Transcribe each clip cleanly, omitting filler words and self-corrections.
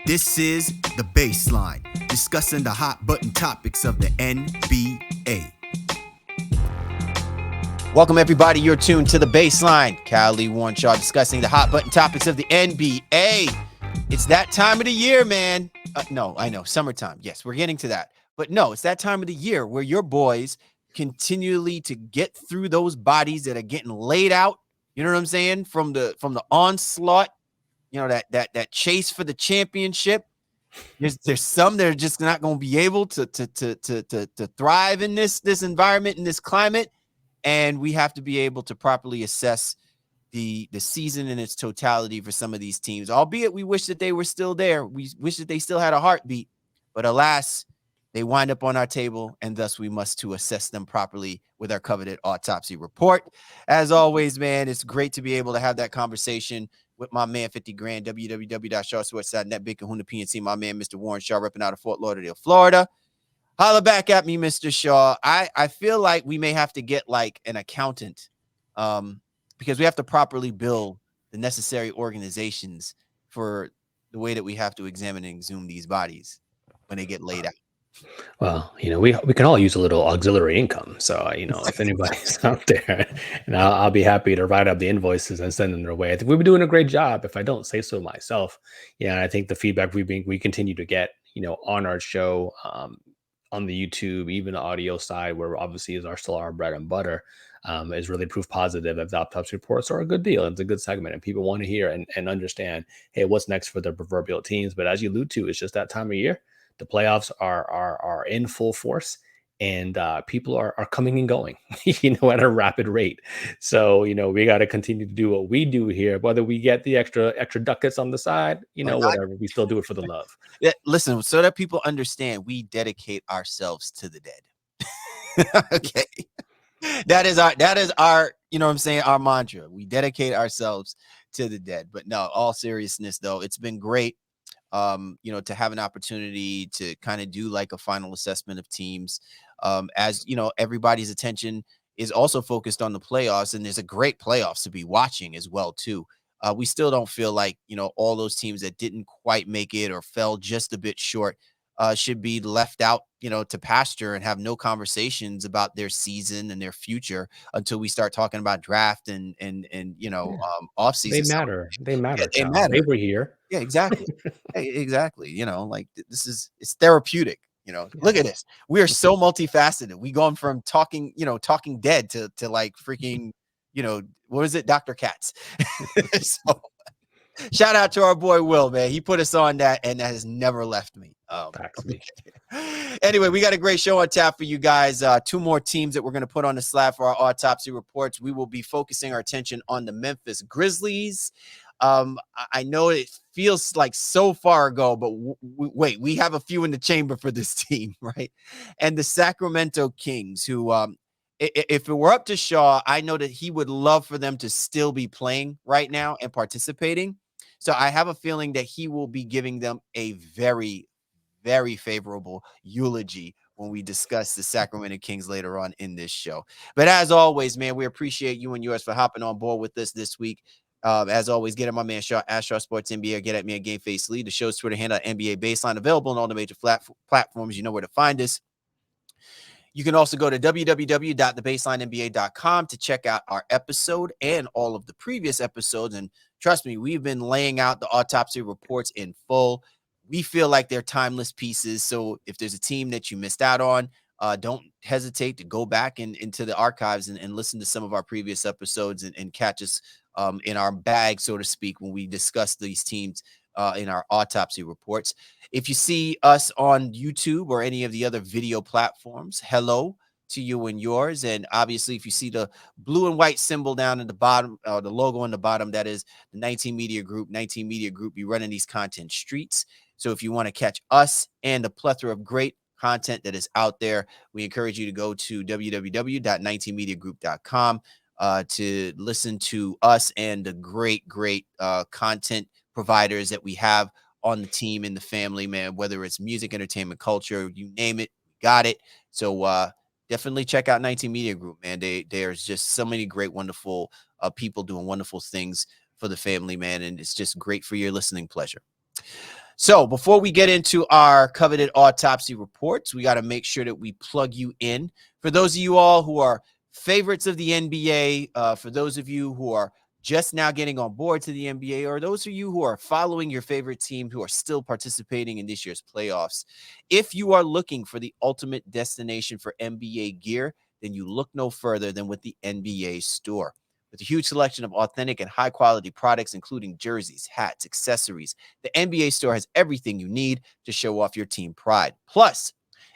This is The Baseline, discussing the hot button topics of the NBA. Welcome, everybody. You're tuned to The Baseline. Callie Warren Shaw discussing the hot button topics of the NBA. It's that time of the year, man. No, I know, summertime. Yes, we're getting to that. But no, it's that time of the year where your boys continually to get through those bodies that are getting laid out. You know what I'm saying? From the onslaught, you know, that chase for the championship. There's some that are just not going to be able to thrive in this environment, in this climate, and we have to be able to properly assess the season in its totality for some of these teams. Albeit we wish that they were still there. We wish that they still had a heartbeat, but alas, they wind up on our table, and thus we must to assess them properly with our coveted autopsy report. As always, man, it's great to be able to have that conversation with my man 50 grand, www.sharpz.net, Big Kahuna PNC, my man Mr. Warren Shaw, repping out of Fort Lauderdale, Florida. Holla back at me, Mr. Shaw. I feel like we may have to get like an accountant because we have to properly build the necessary organizations for the way that we have to examine and exhume these bodies when they get laid out. Well, you know, we can all use a little auxiliary income. So, you know, if anybody's out there, and I'll be happy to write up the invoices and send them their way. I think we've been doing a great job, if I don't say so myself. Yeah, I think the feedback we continue to get, you know, on our show, on the YouTube, even the audio side, where obviously is still our bread and butter, is really proof positive that the autopsy reports are a good deal. It's a good segment, and people want to hear and understand, hey, what's next for the proverbial teams. But as you allude to, it's just that time of year. The playoffs are in full force, and people are coming and going, you know, at a rapid rate. So, you know, we got to continue to do what we do here, whether we get the extra ducats on the side, you know, whatever. We still do it for the love. Yeah, listen, so that people understand, we dedicate ourselves to the dead. Okay. That is our, you know what I'm saying, our mantra. We dedicate ourselves to the dead. But no, all seriousness though, it's been great. You know, to have an opportunity to kind of do like a final assessment of teams, as you know, everybody's attention is also focused on the playoffs, and there's a great playoffs to be watching as well too. We still don't feel like, you know, all those teams that didn't quite make it or fell just a bit short should be left out, you know, to pasture and have no conversations about their season and their future until we start talking about draft and you know, off season. They matter. Yeah, they Child. matter. They were here. Yeah, exactly. Exactly. You know, like it's therapeutic. You know, look at this. We are so multifaceted. We gone from talking dead to like freaking, you know, what is it, Dr. Katz? So shout out to our boy Will, man. He put us on that, and that has never left me. Me. Anyway, we got a great show on tap for you guys. Two more teams that we're going to put on the slab for our autopsy reports. We will be focusing our attention on the Memphis Grizzlies. I know it feels like so far ago, but wait, we have a few in the chamber for this team, right? And the Sacramento Kings, who, if it were up to Shaw, I know that he would love for them to still be playing right now and participating. So I have a feeling that he will be giving them a very, very favorable eulogy when we discuss the Sacramento Kings later on in this show. But as always, man, we appreciate you and yours for hopping on board with us this week. As always, get at my man Shaw, at Shaw Sports NBA, or get at me at Game Face Lee. The show's Twitter handle NBA Baseline, available on all the major platforms. You know where to find us. You can also go to www.thebaselinenba.com to check out our episode and all of the previous episodes. And trust me, we've been laying out the autopsy reports in full. We feel like they're timeless pieces. So if there's a team that you missed out on, don't hesitate to go back into the archives and listen to some of our previous episodes and catch us in our bag, so to speak, when we discuss these teams in our autopsy reports. If you see us on YouTube or any of the other video platforms, hello to you and yours. And obviously, if you see the blue and white symbol down at the bottom, the logo on the bottom, that is the 19 Media Group. 19 Media Group be running these content streets. So if you want to catch us and the plethora of great content that is out there, we encourage you to go to www.19mediagroup.com to listen to us and the great content providers that we have on the team, in the family, man, whether it's music, entertainment, culture, you name it, we got it. So definitely check out 19 Media Group, man. There's just so many great, wonderful people doing wonderful things for the family, man. And it's just great for your listening pleasure. So before we get into our coveted autopsy reports, we got to make sure that we plug you in. For those of you all who are favorites of the NBA, for those of you who are just now getting on board to the NBA, or those of you who are following your favorite team who are still participating in this year's playoffs, if you are looking for the ultimate destination for NBA gear, then you look no further than with the NBA store. With a huge selection of authentic and high-quality products, including jerseys, hats, accessories, the NBA store has everything you need to show off your team pride. Plus,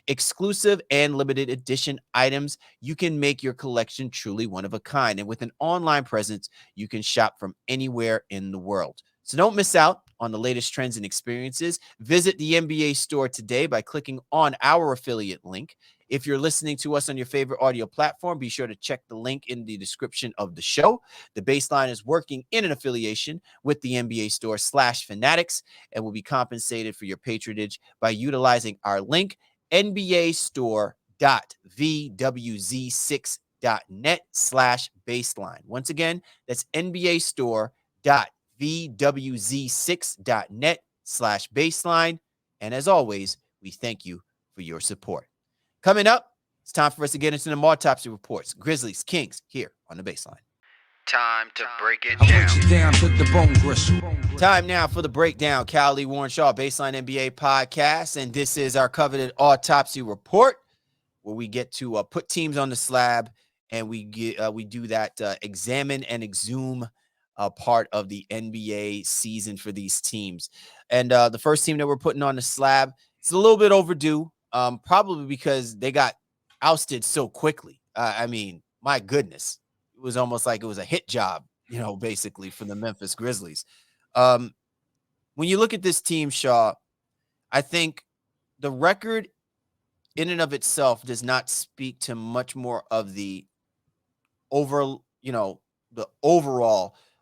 exclusive and limited edition items, you can make your collection truly one of a kind. And with an online presence, you can shop from anywhere in the world. So don't miss out on the latest trends and experiences. Visit the NBA store today by clicking on our affiliate link. If you're listening to us on your favorite audio platform, be sure to check the link in the description of the show. The Baseline is working in an affiliation with the NBA store /Fanatics and will be compensated for your patronage by utilizing our link, nbastore.vwz6.net/baseline. Once again, that's nbastore.vwz6.net/baseline. And as always, we thank you for your support. Coming up, it's time for us to get into the autopsy reports. Grizzlies, Kings, here on the Baseline. Time to break it down to the bone gristle. Time now for the breakdown. Callie Warren Shaw, Baseline NBA podcast, and this is our coveted autopsy report, where we get to put teams on the slab, and we do that examine and exhume part of the NBA season for these teams. And the first team that we're putting on the slab, it's a little bit overdue, probably because they got ousted so quickly. I mean, my goodness. It was almost like it was a hit job, basically for the Memphis Grizzlies. When you look at this team, Shaw, I think the record in and of itself does not speak to much more of the overall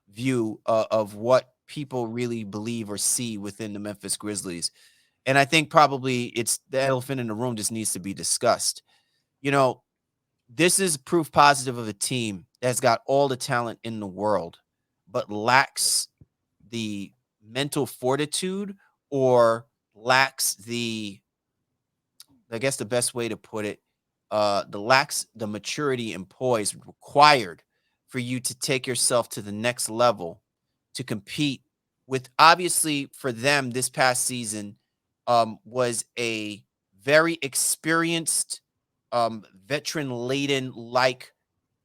view of what people really believe or see within the Memphis Grizzlies. And I think probably it's the elephant in the room just needs to be discussed. This is proof positive of a team that's got all the talent in the world, but lacks the mental fortitude or lacks I guess the best way to put it, lacks the maturity and poise required for you to take yourself to the next level to compete with. Obviously, for them, this past season was a very experienced, veteran-laden like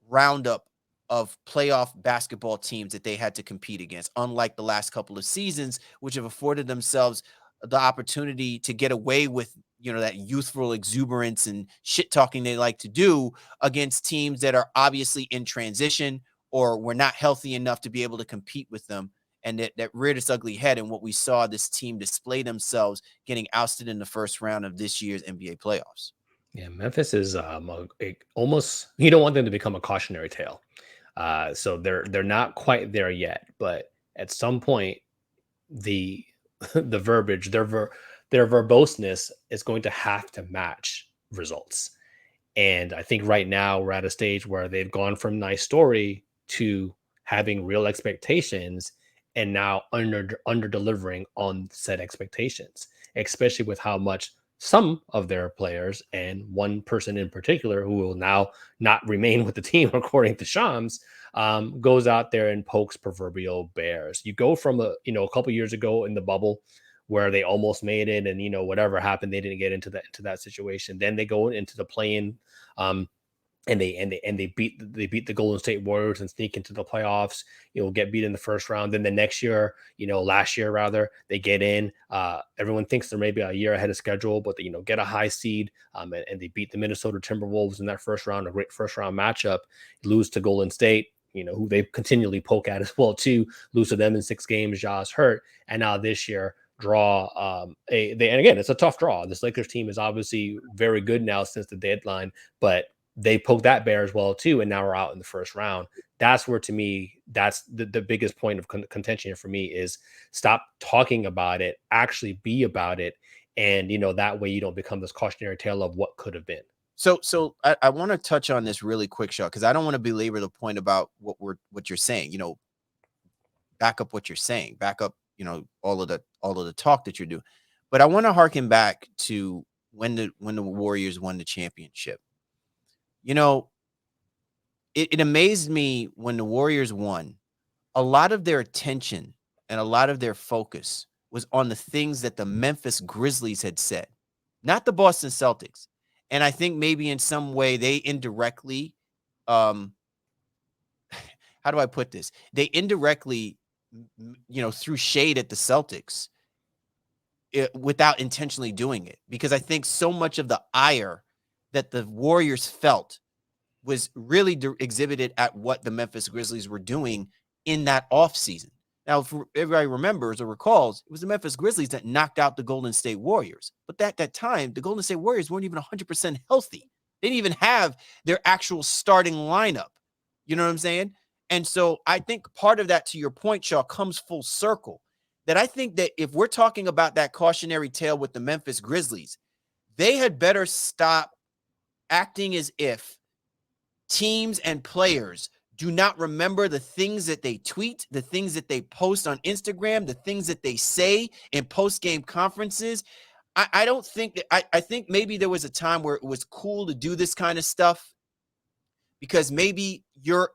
roundup of playoff basketball teams that they had to compete against, unlike the last couple of seasons, which have afforded themselves the opportunity to get away with, that youthful exuberance and shit talking they like to do against teams that are obviously in transition or were not healthy enough to be able to compete with them. And that reared its ugly head in what we saw this team display themselves getting ousted in the first round of this year's NBA playoffs. Yeah, Memphis is almost, you don't want them to become a cautionary tale. So they're not quite there yet, but at some point, the verbiage, their verboseness is going to have to match results. And I think right now we're at a stage where they've gone from nice story to having real expectations, and now under delivering on said expectations, especially with how much some of their players, and one person in particular who will now not remain with the team, according to Shams, goes out there and pokes proverbial bears. You go from a couple years ago in the bubble where they almost made it, and whatever happened, they didn't get into that situation. Then they go into the play-in, and they beat the Golden State Warriors and sneak into the playoffs. Get beat in the first round. Then the next year, last year rather, they get in. Everyone thinks they're maybe a year ahead of schedule, but they get a high seed. And they beat the Minnesota Timberwolves in that first round, a great first round matchup. Lose to Golden State, who they continually poke at as well too. Lose to them in 6 games. Ja's hurt, and now this year draw and again, it's a tough draw. This Lakers team is obviously very good now since the deadline, but they poked that bear as well too, and now we're out in the first round. That's where, to me, that's the biggest point of contention here for me is stop talking about it, actually be about it, and that way you don't become this cautionary tale of what could have been. So I want to touch on this really quick, Shaw, because I don't want to belabor the point about what you're saying. Back up what you're saying. Back up all of the talk that you're doing. But I want to harken back to when the Warriors won the championship. It amazed me when the Warriors won. A lot of their attention and a lot of their focus was on the things that the Memphis Grizzlies had said, not the Boston Celtics. And I think maybe in some way they indirectly, how do I put this? They indirectly, threw shade at the Celtics without intentionally doing it, because I think so much of the ire that the Warriors felt was really exhibited at what the Memphis Grizzlies were doing in that offseason. Now, if everybody remembers or recalls, it was the Memphis Grizzlies that knocked out the Golden State Warriors. But at that time, the Golden State Warriors weren't even 100% healthy. They didn't even have their actual starting lineup. You know what I'm saying? And so I think part of that, to your point, Shaw, comes full circle. That I think that if we're talking about that cautionary tale with the Memphis Grizzlies, they had better stop acting as if teams and players do not remember the things that they tweet, the things that they post on Instagram, the things that they say in post-game conferences. I don't think that I think maybe there was a time where it was cool to do this kind of stuff because maybe your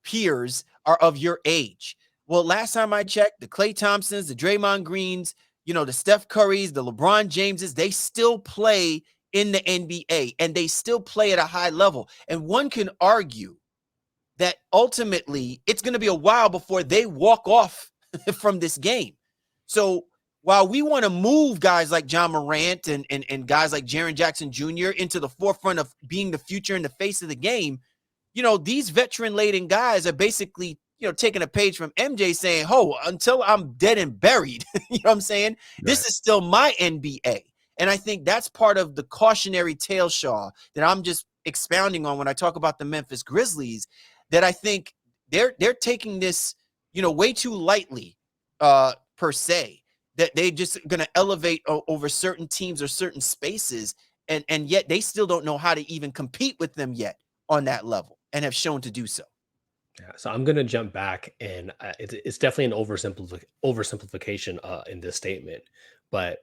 peers are of your age. Well, last time I checked, the Klay Thompsons, the Draymond Greens, the Steph Currys, the LeBron Jameses, they still play in the NBA, and they still play at a high level. And one can argue that ultimately it's going to be a while before they walk off from this game. So while we want to move guys like John Morant and guys like Jaren Jackson Jr. into the forefront of being the future and the face of the game, these veteran-laden guys are basically, taking a page from MJ saying, until I'm dead and buried, you know what I'm saying? Right. This is still my NBA. And I think that's part of the cautionary tale, Shaw, that I'm just expounding on when I talk about the Memphis Grizzlies, that I think they're taking this, way too lightly, per se, that they just going to elevate over certain teams or certain spaces. And yet they still don't know how to even compete with them yet on that level and have shown to do so. Yeah, so I'm going to jump back, and it's definitely an oversimplification in this statement. But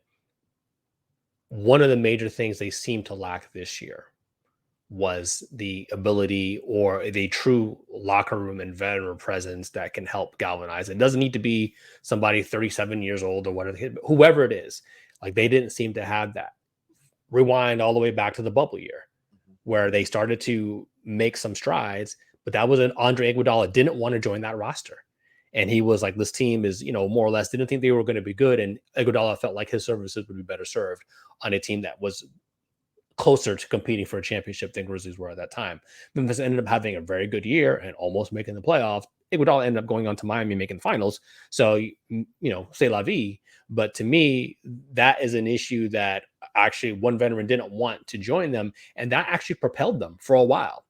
one of the major things they seem to lack this year was the ability or the true locker room and veteran presence that can help galvanize. It doesn't need to be somebody 37 years old or whatever, whoever it is. Like, they didn't seem to have that. Rewind all the way back to the bubble year, where they started to make some strides, but that was an Andre Iguodala didn't want to join that roster. And he was like, this team is, more or less didn't think they were going to be good. And Iguodala felt like his services would be better served on a team that was closer to competing for a championship than Grizzlies were at that time. Memphis ended up having a very good year and almost making the playoffs. Iguodala ended up going on to Miami, making the finals. So, c'est la vie. But to me, that is an issue that actually one veteran didn't want to join them. And that actually propelled them for a while,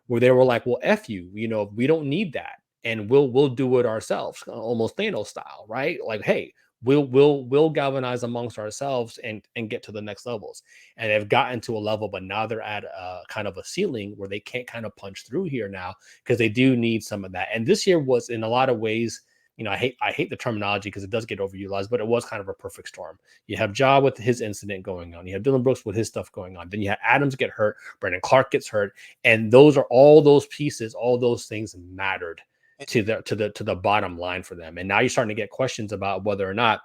where they were like, well, F you, we don't need that. And we'll do it ourselves, almost Thanos style, right? Like, hey, we'll galvanize amongst ourselves and get to the next levels. And they've gotten to a level, but now they're at a kind of a ceiling where they can't kind of punch through here now, because they do need some of that. And this year was, in a lot of ways, I hate the terminology because it does get overutilized, but it was kind of a perfect storm. You have Ja with his incident going on. You have Dylan Brooks with his stuff going on. Then you have Adams get hurt. Brandon Clark gets hurt. And those are all those pieces, all those things mattered to the bottom line for them. And now you're starting to get questions about whether or not,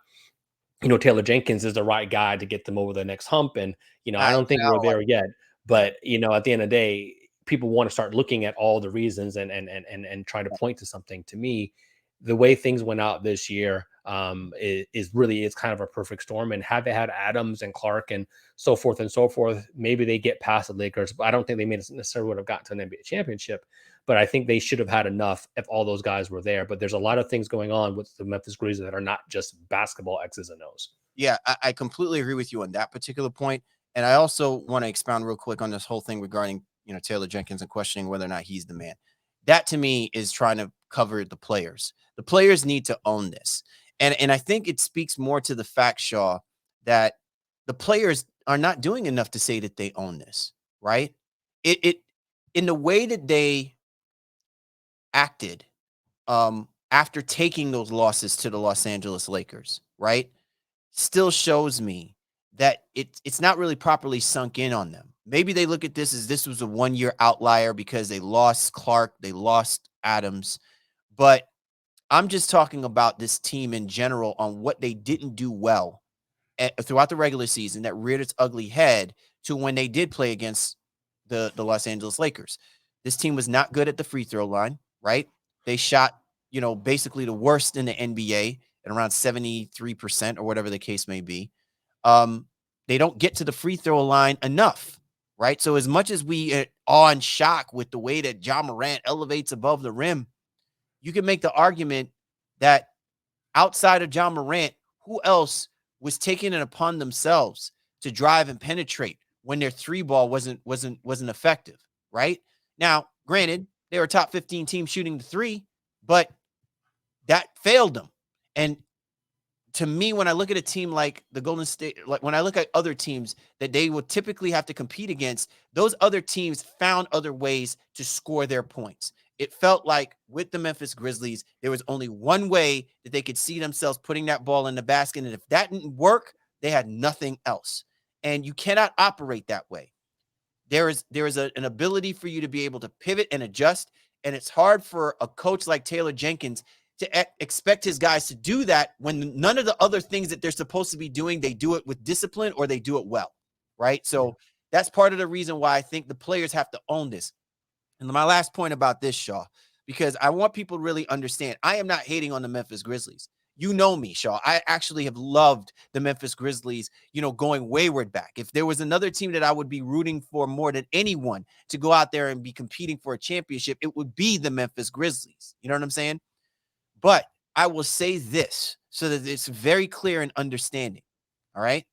Taylor Jenkins is the right guy to get them over the next hump. And, I don't think we're there yet, but, at the end of the day, people want to start looking at all the reasons and try to point to something. To me, the way things went out this year is kind of a perfect storm. And had they had Adams and Clark and so forth, maybe they get past the Lakers, but I don't think they necessarily would have gotten to an NBA championship. But I think they should have had enough if all those guys were there. But there's a lot of things going on with the Memphis Grizzlies that are not just basketball X's and O's. Yeah, I completely agree with you on that particular point. And I also want to expound real quick on this whole thing regarding, Taylor Jenkins and questioning whether or not he's the man. That, to me, is trying to cover the players. The players need to own this. And I think it speaks more to the fact, Shaw, that the players are not doing enough to say that they own this, right? It in the way that they acted after taking those losses to the Los Angeles Lakers, right, still shows me that it's not really properly sunk in on them. Maybe they look at this as this was a one-year outlier because they lost Clark, they lost Adams, but I'm just talking about this team in general on what they didn't do well throughout the regular season that reared its ugly head to when they did play against the Los Angeles Lakers. This team was not good at the free throw line, right? They shot, basically the worst in the NBA at around 73% or whatever the case may be. They don't get to the free throw line enough, right? So as much as we are awe and shock with the way that Ja Morant elevates above the rim, you can make the argument that outside of Ja Morant, who else was taking it upon themselves to drive and penetrate when their three ball wasn't effective, right? Now, granted, they were a top 15 team shooting the three, but that failed them. And to me, when I look at a team like the Golden State, like when I look at other teams that they will typically have to compete against, those other teams found other ways to score their points. It felt like with the Memphis Grizzlies, there was only one way that they could see themselves putting that ball in the basket. And if that didn't work, they had nothing else. And you cannot operate that way. There is an ability for you to be able to pivot and adjust. And it's hard for a coach like Taylor Jenkins to expect his guys to do that when none of the other things that they're supposed to be doing, they do it with discipline or they do it well, right? So that's part of the reason why I think the players have to own this. And my last point about this, Shaw, because I want people to really understand, I am not hating on the Memphis Grizzlies. You know me, Shaw. I actually have loved the Memphis Grizzlies, going wayward back. If there was another team that I would be rooting for more than anyone to go out there and be competing for a championship, it would be the Memphis Grizzlies. You know what I'm saying? But I will say this so that it's very clear and understanding. All right.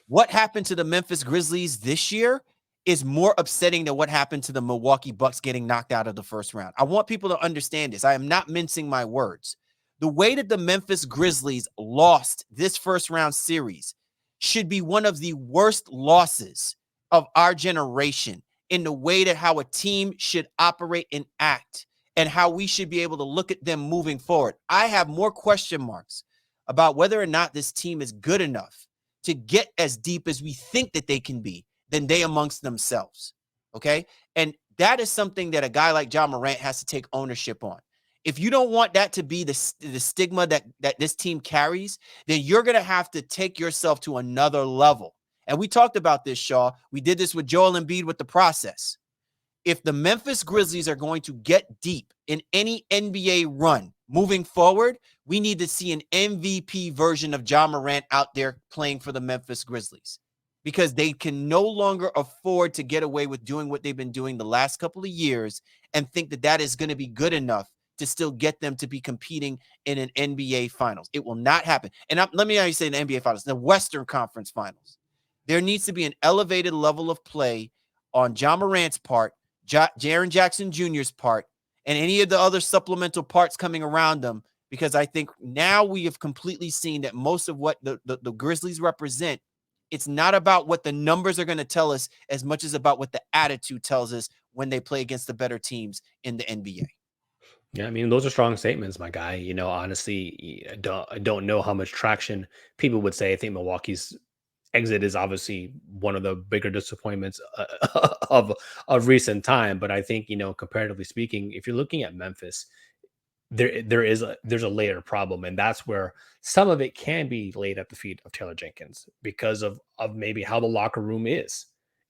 What happened to the Memphis Grizzlies this year is more upsetting than what happened to the Milwaukee Bucks getting knocked out of the first round. I want people to understand this. I am not mincing my words. The way that the Memphis Grizzlies lost this first round series should be one of the worst losses of our generation in the way that how a team should operate and act and how we should be able to look at them moving forward. I have more question marks about whether or not this team is good enough to get as deep as we think that they can be than they amongst themselves, okay? And that is something that a guy like Ja Morant has to take ownership on. If you don't want that to be the stigma that this team carries, then you're going to have to take yourself to another level. And we talked about this, Shaw. We did this with Joel Embiid with the process. If the Memphis Grizzlies are going to get deep in any NBA run moving forward, we need to see an MVP version of Ja Morant out there playing for the Memphis Grizzlies because they can no longer afford to get away with doing what they've been doing the last couple of years and think that that is going to be good enough to still get them to be competing in an NBA Finals. It will not happen. And let me say the NBA Finals, the Western Conference Finals. There needs to be an elevated level of play on Ja Morant's part, Jaren Jackson Jr.'s part, and any of the other supplemental parts coming around them, because I think now we have completely seen that most of what the Grizzlies represent, it's not about what the numbers are going to tell us as much as about what the attitude tells us when they play against the better teams in the NBA. Yeah, I mean, those are strong statements, my guy. Honestly, I don't know how much traction people would say. I think Milwaukee's exit is obviously one of the bigger disappointments of recent time. But I think, comparatively speaking, if you're looking at Memphis, there's a layer problem, and that's where some of it can be laid at the feet of Taylor Jenkins because of maybe how the locker room is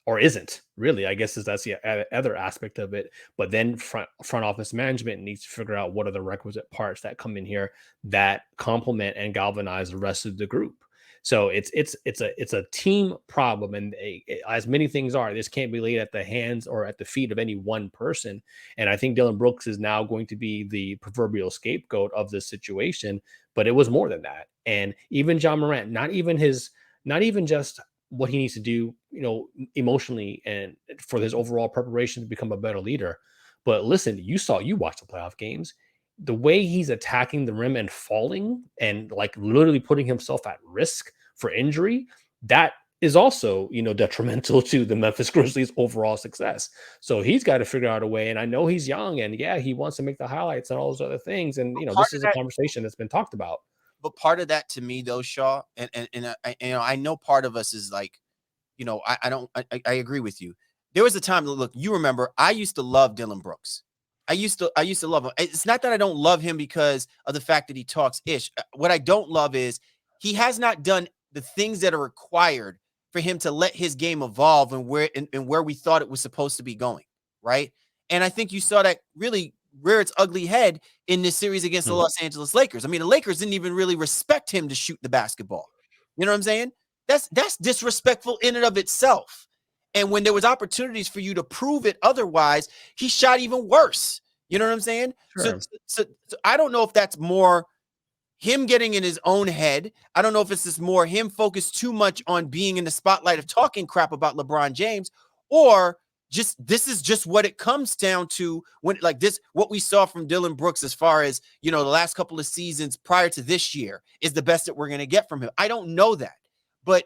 or isn't really. I guess that's the other aspect of it. But then front office management needs to figure out what are the requisite parts that come in here that complement and galvanize the rest of the group. So it's a team problem, and as many things are, this can't be laid at the hands or at the feet of any one person. And I think Dylan Brooks is now going to be the proverbial scapegoat of this situation, but it was more than that. And even Ja Morant, not even just what he needs to do, emotionally and for his overall preparation to become a better leader. But listen, you watched the playoff games. The way he's attacking the rim and falling and like literally putting himself at risk for injury, that is also, detrimental to the Memphis Grizzlies' overall success. So he's got to figure out a way. And I know he's young, and yeah, he wants to make the highlights and all those other things. And Part this of is a that, conversation that's been talked about. but part of that to me though, Shaw, and I know part of us is like, I agree with you. There was a time, look, you remember, I used to love Dylan Brooks. I used to love him. It's not that I don't love him because of the fact that he talks ish. What I don't love is he has not done the things that are required for him to let his game evolve and where we thought it was supposed to be going, right? And I think you saw that really rear its ugly head in this series against the Los Angeles Lakers. I mean, the Lakers didn't even really respect him to shoot the basketball. You know what I'm saying? That's disrespectful in and of itself. And when there was opportunities for you to prove it otherwise, he shot even worse. You know what I'm saying? Sure. So I don't know if that's more him getting in his own head. I don't know if it's just more him focused too much on being in the spotlight of talking crap about LeBron James, or just this is just what it comes down to when like this, what we saw from Dylan Brooks as far as, the last couple of seasons prior to this year is the best that we're going to get from him. I don't know that, but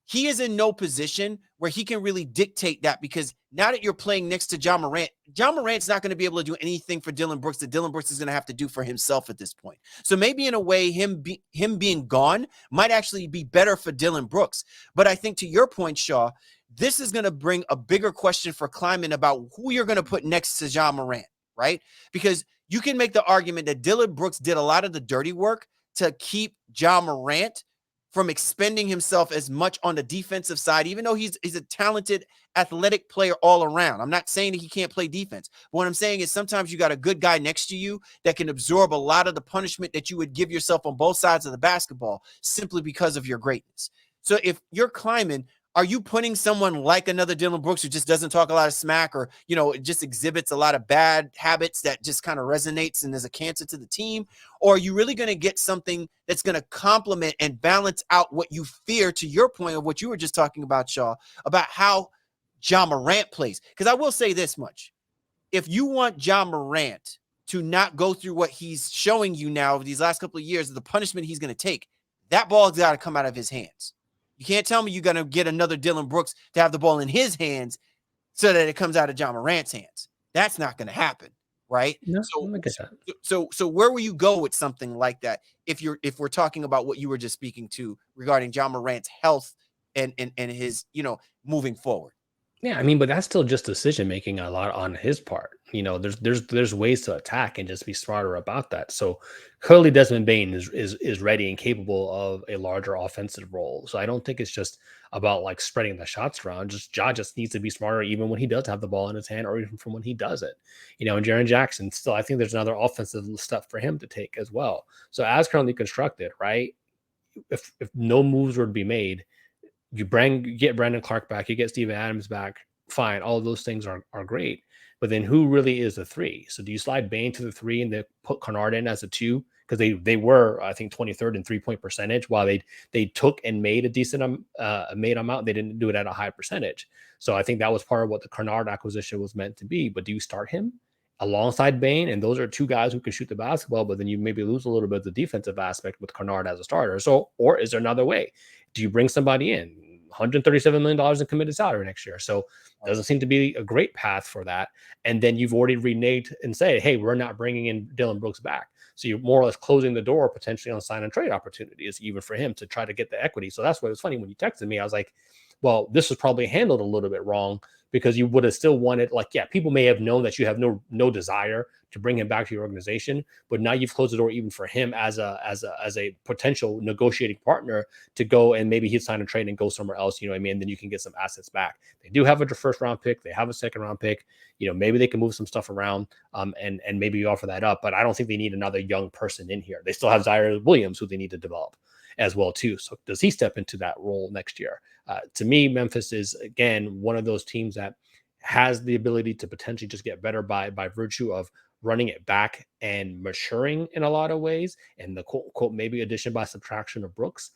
he is in no position where he can really dictate that, because now that you're playing next to John Morant's not going to be able to do anything for Dylan Brooks that Dylan Brooks is going to have to do for himself at this point. So maybe in a way, him being gone might actually be better for Dylan Brooks. But I think to your point, Shaw, this is going to bring a bigger question for Kleiman about who you're going to put next to John Morant, right? Because you can make the argument that Dylan Brooks did a lot of the dirty work to keep John Morant from expending himself as much on the defensive side, even though he's a talented, athletic player all around. I'm not saying that he can't play defense. But what I'm saying is sometimes you got a good guy next to you that can absorb a lot of the punishment that you would give yourself on both sides of the basketball simply because of your greatness. So if you're Kleiman, are you putting someone like another Dylan Brooks who just doesn't talk a lot of smack, or, it just exhibits a lot of bad habits that just kind of resonates and is a cancer to the team? Or are you really going to get something that's going to complement and balance out what you fear, to your point of what you were just talking about, Shaw, about how John Morant plays? Because I will say this much. If you want John Morant to not go through what he's showing you now over these last couple of years, the punishment he's going to take, that ball's got to come out of his hands. You can't tell me you're going to get another Dylan Brooks to have the ball in his hands so that it comes out of John Morant's hands. That's not going to happen, right? No, So where will you go with something like that if we're talking about what you were just speaking to regarding John Morant's health and his, moving forward? Yeah, I mean, but that's still just decision making a lot on his part. There's ways to attack and just be smarter about that. So clearly Desmond Bane is ready and capable of a larger offensive role. So I don't think it's just about like spreading the shots around. Ja just needs to be smarter even when he does have the ball in his hand, or even from when he does it. And Jaren Jackson still, I think there's another offensive step for him to take as well. So as currently constructed, right? If no moves were to be made, you get Brandon Clark back, you get Steven Adams back, fine. All of those things are great. But then who really is the three? So do you slide Bane to the three and then put Kennard in as a two? Because they were, I think, 23rd in 3-point percentage, while they took and made a decent made amount. They didn't do it at a high percentage. So I think that was part of what the Kennard acquisition was meant to be. But do you start him alongside Bane? And those are two guys who can shoot the basketball, but then you maybe lose a little bit of the defensive aspect with Kennard as a starter. So, or is there another way? Do you bring somebody in? $137 million in committed salary next year. So doesn't seem to be a great path for that. And then you've already reneged and say, hey, we're not bringing in Dylan Brooks back. So you're more or less closing the door potentially on sign and trade opportunities, even for him to try to get the equity. So that's why it was funny when you texted me. I was like, well, this was probably handled a little bit wrong, because you would have still wanted, like, yeah, people may have known that you have no desire to bring him back to your organization, but now you've closed the door even for him as a potential negotiating partner to go, and maybe he'd sign a trade and go somewhere else. You know what I mean? And then you can get some assets back. They do have a first round pick. They have a second round pick. Maybe they can move some stuff around, and maybe you offer that up. But I don't think they need another young person in here. They still have Zaire Williams, who they need to develop as well too. So does he step into that role next year? To me, Memphis is, again, one of those teams that has the ability to potentially just get better by virtue of running it back and maturing in a lot of ways, and the quote unquote maybe addition by subtraction of Brooks.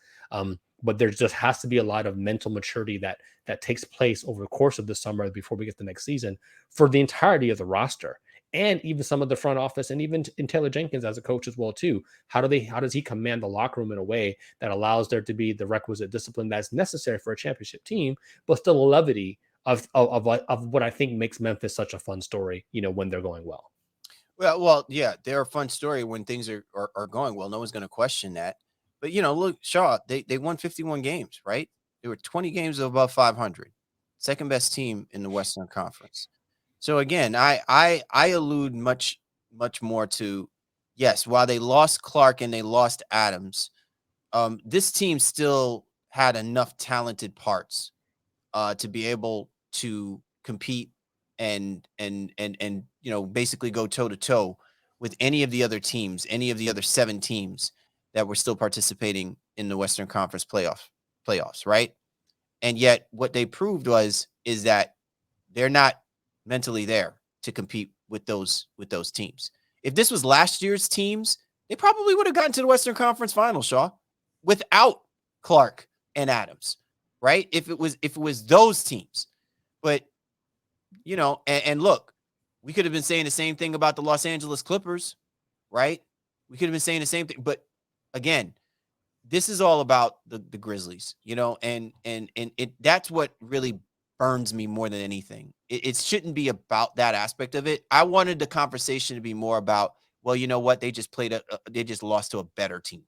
But there just has to be a lot of mental maturity that takes place over the course of the summer before we get the next season for the entirety of the roster. and even some of the front office, and even in Taylor Jenkins as a coach as well too. How does he command the locker room in a way that allows there to be the requisite discipline that's necessary for a championship team, but still a levity of what I think makes Memphis such a fun story, when they're going well. Well, yeah, they're a fun story when things are going well. No one's going to question that. But look, Shaw, they won 51 games, right? They were 20 games above 500, second best team in the Western Conference. So again, I allude much more to, yes, while they lost Clark and they lost Adams, this team still had enough talented parts to be able to compete and basically go toe to toe with any of the other teams, any of the other 7 teams that were still participating in the Western Conference playoffs, right? And yet what they proved is that they're not mentally there to compete with those teams. If this was last year's teams, they probably would have gotten to the Western Conference Finals, Shaw, without Clark and Adams, right? If it was those teams. But and look, we could have been saying the same thing about the Los Angeles Clippers, right? We could have been saying the same thing, but again, this is all about the Grizzlies, and that's what really burns me more than anything. It shouldn't be about that aspect of it. I wanted the conversation to be more about, well, you know what? They just they just lost to a better team.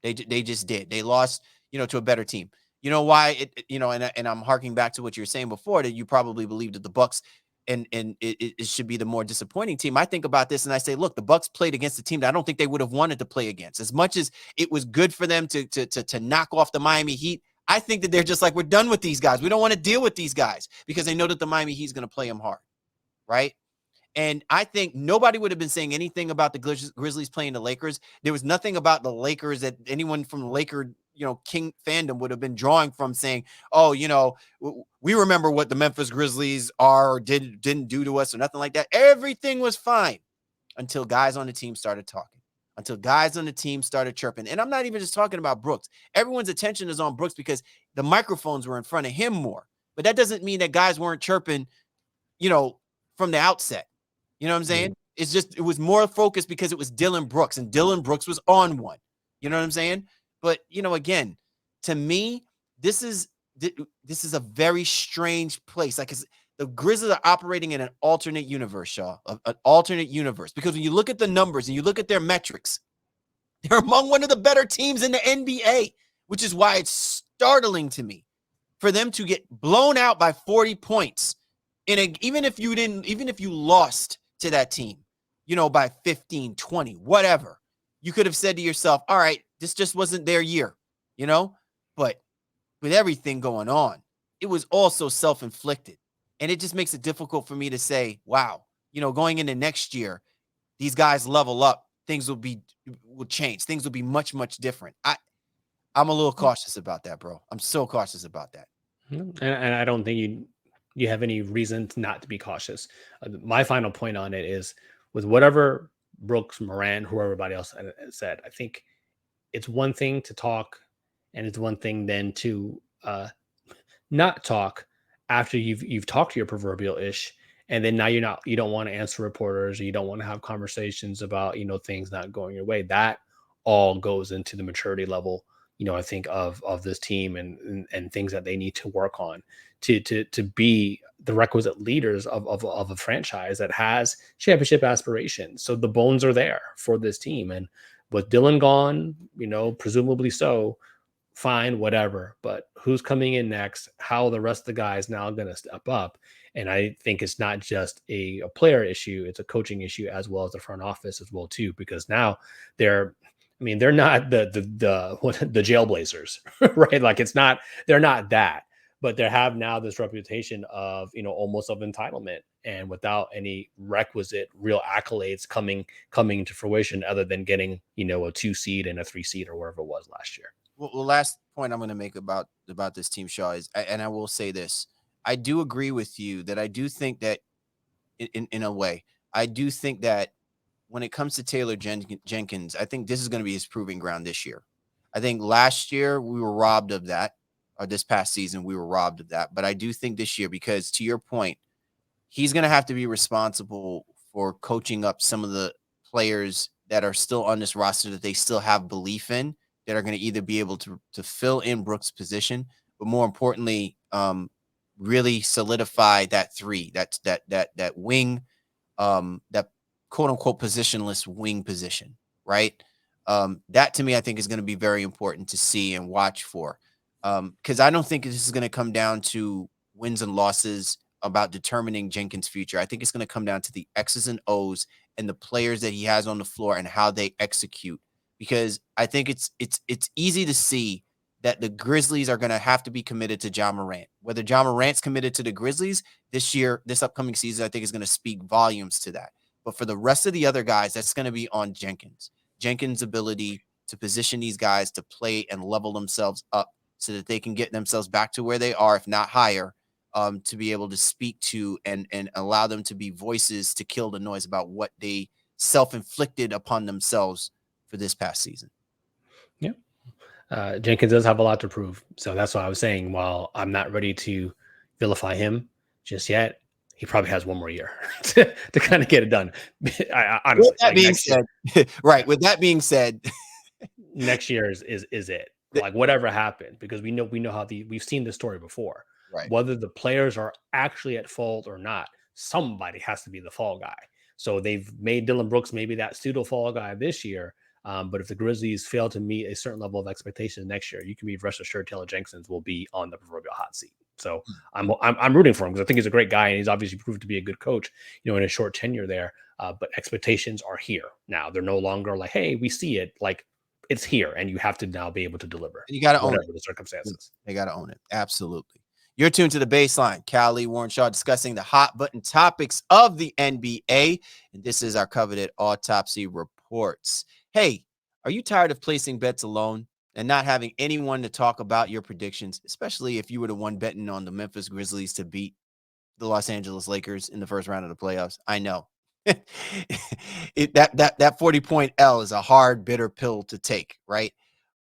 They just did. They lost, to a better team. You know why? And I'm harking back to what you were saying before, that you probably believed that the Bucks and it should be the more disappointing team. I think about this and I say, look, the Bucks played against a team that I don't think they would have wanted to play against. As much as it was good for them to knock off the Miami Heat, I think that they're just like, we're done with these guys. We don't want to deal with these guys because they know that the Miami Heat is going to play them hard, right? And I think nobody would have been saying anything about the Grizzlies playing the Lakers. There was nothing about the Lakers that anyone from the Laker, King fandom would have been drawing from, saying, oh, we remember what the Memphis Grizzlies are or didn't do to us or nothing like that. Everything was fine until guys on the team started talking, until guys on the team started chirping. And I'm not even just talking about Brooks. Everyone's attention is on Brooks because the microphones were in front of him more. But that doesn't mean that guys weren't chirping, from the outset. You know what I'm saying? It's just, it was more focused because it was Dylan Brooks, and Dylan Brooks was on one. You know what I'm saying? But, again, to me, this is a very strange place. Like, the Grizzlies are operating in an alternate universe, Shaw, an alternate universe. Because when you look at the numbers and you look at their metrics, they're among one of the better teams in the NBA, which is why it's startling to me for them to get blown out by 40 points. Even if you lost to that team, by 15, 20, whatever, you could have said to yourself, all right, this just wasn't their year, but with everything going on, it was also self-inflicted. And it just makes it difficult for me to say, wow, going into next year, these guys level up, things will change. Things will be much, much different. I'm a little cautious about that, bro. I'm so cautious about that. And I don't think you have any reason not to be cautious. My final point on it is, with whatever Brooks, Morant, who everybody else said, I think it's one thing to talk, and it's one thing then to not talk after you've talked to your proverbial ish, and then now you don't want to answer reporters, or you don't want to have conversations about things not going your way. That all goes into the maturity level, I think of this team and things that they need to work on to be the requisite leaders of a franchise that has championship aspirations. So the bones are there for this team. And with Dylan gone, presumably so, fine, whatever. But who's coming in next? How the rest of the guys now going to step up? And I think it's not just a player issue, it's a coaching issue as well as the front office as well too, because now they're not the Jailblazers, right? Like, they're not that, but they have now this reputation of, almost of entitlement, and without any requisite real accolades coming to fruition, other than getting, a 2 seed and a 3 seed or wherever it was last year. Well, the last point I'm going to make about this team, Shaw, is, and I will say this, I do agree with you that I do think that in a way, I do think that when it comes to Taylor Jenkins, I think this is going to be his proving ground this year. I think last year we were robbed of that, or this past season we were robbed of that. But I do think this year, because to your point, he's going to have to be responsible for coaching up some of the players that are still on this roster that they still have belief in, that are going to either be able to fill in Brooks' position, but more importantly, really solidify that three, that wing, that quote unquote positionless wing position, right? That to me, I think is going to be very important to see and watch for. Because I don't think this is going to come down to wins and losses about determining Jenkins' future. I think it's going to come down to the X's and O's and the players that he has on the floor and how they execute. Because I think it's easy to see that the Grizzlies are going to have to be committed to Ja Morant. Whether Ja Morant's committed to the Grizzlies this year, this upcoming season, I think is going to speak volumes to that. But for the rest of the other guys, that's going to be on Jenkins. Jenkins' ability to position these guys to play and level themselves up so that they can get themselves back to where they are, if not higher, to be able to speak to and allow them to be voices to kill the noise about what they self-inflicted upon themselves for this past season. Yeah. Jenkins does have a lot to prove. So that's why I was saying, while I'm not ready to vilify him just yet, he probably has one more year to kind of get it done. Honestly, with that being said, right. With that being said, next year is it. Like whatever happened, because we know how we've seen this story before. Right. Whether the players are actually at fault or not, somebody has to be the fall guy. So they've made Dylan Brooks maybe that pseudo fall guy this year. But if the Grizzlies fail to meet a certain level of expectation next year, you can be rest assured Taylor Jenkins will be on the proverbial hot seat. So I'm rooting for him because I think he's a great guy and he's obviously proved to be a good coach, in a short tenure there. But expectations are here now. They're no longer like, hey, we see it. Like, it's here, and you have to now be able to deliver. You got to own it. The circumstances. They got to own it. Absolutely. You're tuned to The Baseline. Callie, Warren Shaw discussing the hot button topics of the NBA. And this is our coveted Autopsy reports. Hey, are you tired of placing bets alone and not having anyone to talk about your predictions, especially if you were the one betting on the Memphis Grizzlies to beat the Los Angeles Lakers in the first round of the playoffs? I know. That 40-point L is a hard, bitter pill to take, right?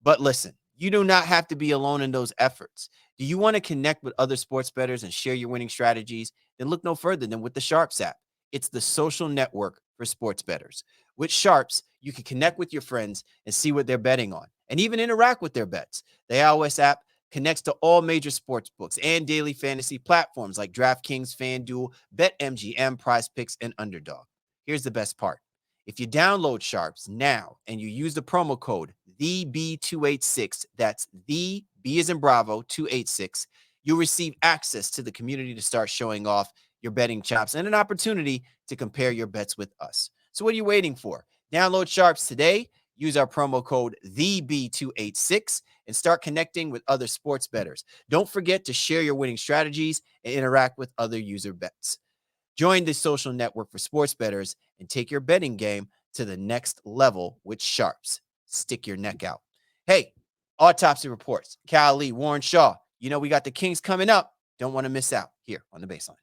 But listen, you do not have to be alone in those efforts. Do you want to connect with other sports bettors and share your winning strategies? Then look no further than with the SHARPZ app. It's the social network for sports bettors. With SHARPZ, you can connect with your friends and see what they're betting on and even interact with their bets. The iOS app connects to all major sports books and daily fantasy platforms like DraftKings, FanDuel, BetMGM, PrizePicks, and Underdog. Here's the best part. If you download SHARPZ now and you use the promo code THEB286, that's the B as in Bravo 286, you'll receive access to the community to start showing off your betting chops and an opportunity to compare your bets with us. So what are you waiting for? Download SHARPZ today, use our promo code THEB286, and start connecting with other sports bettors. Don't forget to share your winning strategies and interact with other user bets. Join the social network for sports bettors and take your betting game to the next level with SHARPZ. Stick your neck out. Hey, Autopsy reports. Callie, Warren Shaw. We got the Kings coming up. Don't want to miss out here on The Baseline.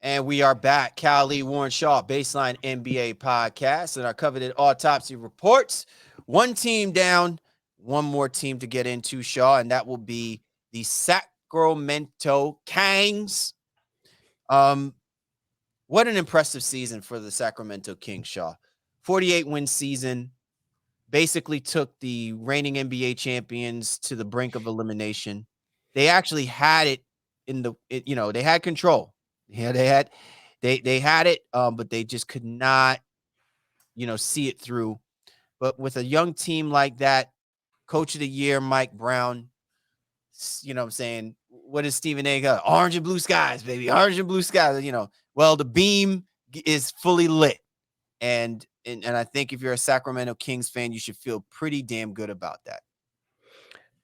And we are back. Callie, Warren Shaw, Baseline NBA podcast, and our coveted Autopsy reports. One team down, one more team to get into, Shaw, and that will be the Sacramento Kings. What an impressive season for the Sacramento Kings, Shaw. 48-win season. Basically took the reigning NBA champions to the brink of elimination. They actually had it they had control. Yeah, they had it, but they just could not, see it through. But with a young team like that, Coach of the Year, Mike Brown, what I'm saying? What is Stephen A. got? Orange and blue skies, baby. Orange and blue skies, Well, the beam is fully lit. And I think if you're a Sacramento Kings fan, you should feel pretty damn good about that.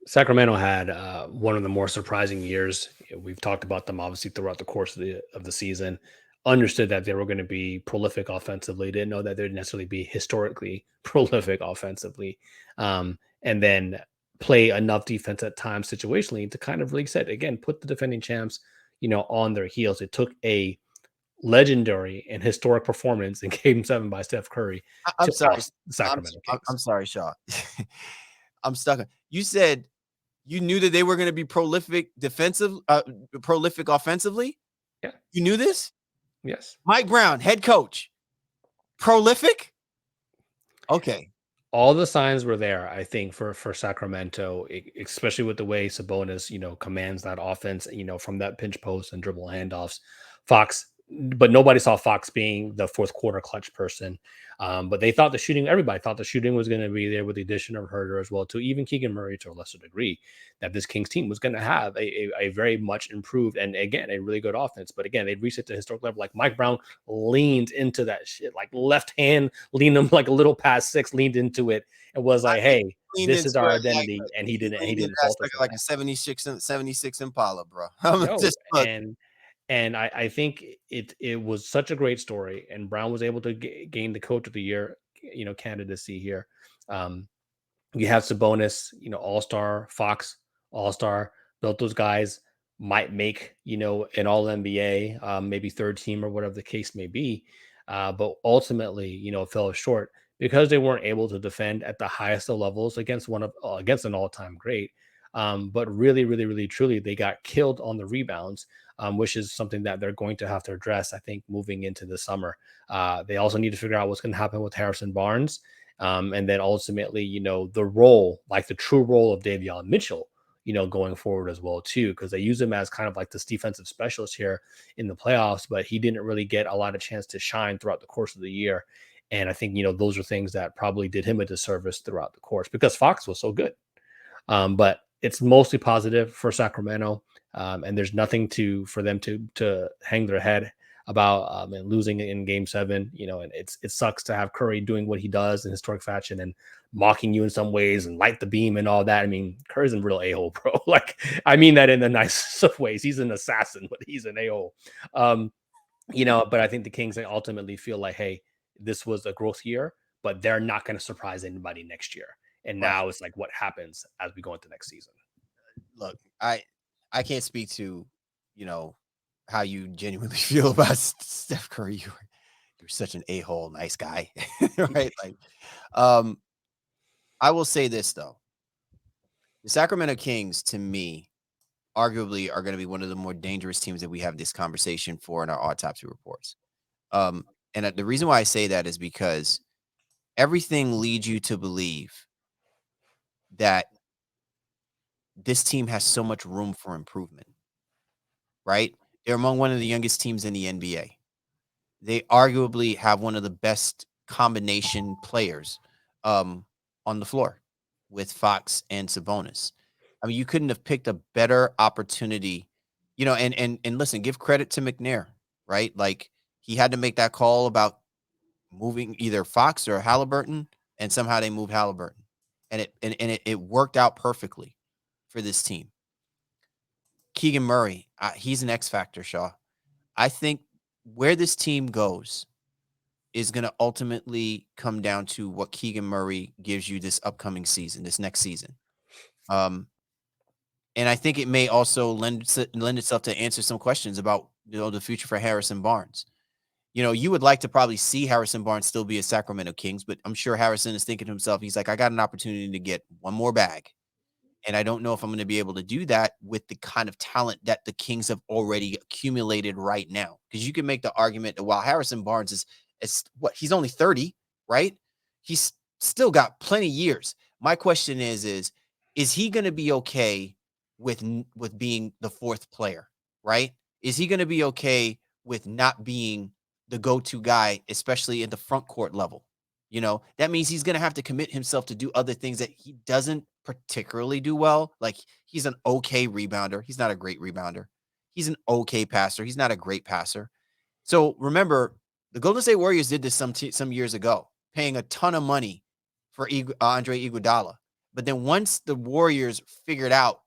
Sacramento had one of the more surprising years. We've talked about them obviously throughout the course of the season. understood that they were going to be prolific offensively, didn't know that they'd necessarily be historically prolific offensively, and then play enough defense at times situationally to kind of, like I said, again, put the defending champs, on their heels. It took a legendary and historic performance in Game 7 by Steph Curry I'm to sorry. oust the Sacramento I'm Kings. sorry, Shaw. I'm stuck. You said you knew that they were going to be prolific prolific offensively. Yeah. You knew this? Yes. Mike Brown, head coach, prolific. Okay. All the signs were there, I think, for Sacramento, especially with the way Sabonis, commands that offense, from that pinch post and dribble handoffs. Fox, but nobody saw Fox being the fourth quarter clutch person. But they thought everybody thought the shooting was going to be there with the addition of Herder as well, to even Keegan Murray to a lesser degree, that this Kings team was going to have a very much improved and, again, a really good offense. But again, they reached it to historic level. Like Mike Brown leaned into that shit, like left hand leaned him like a little past six, leaned into it and was I like, think hey, he leaned this is into our it like identity. And he leaned into didn't that falter sucker for like that. a 76 Impala, bro. I'm Yo, just look. and I think it was such a great story, and Brown was able to gain the Coach of the Year, candidacy here. You have Sabonis, All-Star, Fox, All-Star. Both those guys might make, an All NBA, maybe third team or whatever the case may be. But ultimately, fell short because they weren't able to defend at the highest of levels against against an all-time great. But really, really, really, truly, they got killed on the rebounds, which is something that they're going to have to address, I think, moving into the summer. They also need to figure out what's going to happen with Harrison Barnes. And then ultimately, the role, like the true role of Davion Mitchell, going forward as well, too, because they use him as kind of like this defensive specialist here in the playoffs, but he didn't really get a lot of chance to shine throughout the course of the year. And I think, those are things that probably did him a disservice throughout the course because Fox was so good. But it's mostly positive for Sacramento. And there's nothing for them to hang their head about and losing in Game 7, and it sucks to have Curry doing what he does in historic fashion and mocking you in some ways and light the beam and all that. I mean, Curry's a real a-hole, bro. Like, I mean that in the nicest of ways. He's an assassin, but he's an a-hole. But I think the Kings, they ultimately feel like, hey, this was a growth year, but they're not going to surprise anybody next year. And Right. now it's like, what happens as we go into next season? Look, I can't speak to, how you genuinely feel about Steph Curry. You're such an a-hole, nice guy, right? Like, I will say this though: the Sacramento Kings, to me, arguably are going to be one of the more dangerous teams that we have this conversation for in our autopsy reports. And the reason why I say that is because everything leads you to believe that this team has so much room for improvement, right? They're among one of the youngest teams in the NBA. They arguably have one of the best combination players on the floor with Fox and Sabonis. I mean, you couldn't have picked a better opportunity, and listen, give credit to McNair, right? Like he had to make that call about moving either Fox or Halliburton, and somehow they moved Halliburton. And it worked out perfectly for this team. Keegan Murray, he's an X factor, Shaw. I think where this team goes is going to ultimately come down to what Keegan Murray gives you this upcoming season, this next season. And I think it may also lend itself to answer some questions about, the future for Harrison Barnes. You would like to probably see Harrison Barnes still be a Sacramento Kings, but I'm sure Harrison is thinking to himself, he's like, I got an opportunity to get one more bag. And I don't know if I'm going to be able to do that with the kind of talent that the Kings have already accumulated right now. Because you can make the argument that while Harrison Barnes is what, he's only 30, right? He's still got plenty of years. My question is he going to be okay with being the fourth player, right? Is he going to be okay with not being the go-to guy, especially in the front court level? That means he's going to have to commit himself to do other things that he doesn't particularly do well. Like he's an okay rebounder. He's not a great rebounder. He's an okay passer. He's not a great passer. So remember, the Golden State Warriors did this some years ago, paying a ton of money for Andre Iguodala. But then once the Warriors figured out